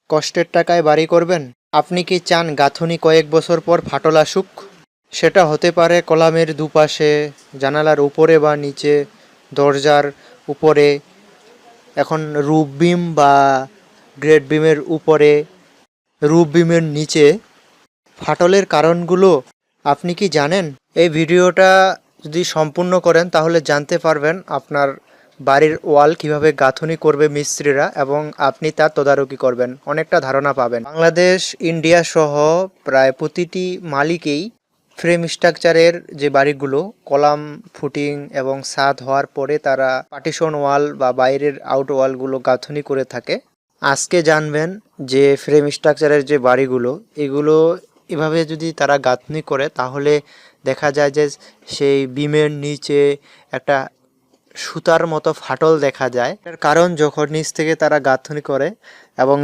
কষ্টের টাকায় বাড়ি করবেন? আপনি কি চান গাঁথুনি কয়েক বছর পর ফাটল আসুক? সেটা হতে পারে কলামের দুপাশে, জানালার উপরে বা নিচে, দরজার উপরে, এখন রুফ বিম বা গ্রেড বিমের উপরে, রুফ বিমের নিচে। ফাটলের কারণগুলো আপনি কি জানেন? এই ভিডিওটা যদি সম্পূর্ণ করেন তাহলে জানতে পারবেন আপনার বাড়ির ওয়াল কিভাবে গাঁথুনি করবে মিস্ত্রিরা এবং আপনি তার তদারকি করবেন, অনেকটা ধারণা পাবেন। বাংলাদেশ, ইন্ডিয়া সহ প্রায় প্রতিটি মালিকেই ফ্রেম স্ট্রাকচারের যে বাড়িগুলো কলাম ফুটিং এবং ছাদ হওয়ার পরে তারা পার্টিশন ওয়াল বা বাইরের আউট ওয়ালগুলো গাঁথুনি করে থাকে। আজকে জানবেন যে ফ্রেম স্ট্রাকচারের যে বাড়িগুলো এগুলো এভাবে যদি তারা গাঁথনি করে তাহলে দেখা যায় যে সেই বিমের নিচে একটা সুতার মতো ফাটল দেখা যায়। এর কারণ যখন নিচ থেকে তারা গাঁথনি করে এবং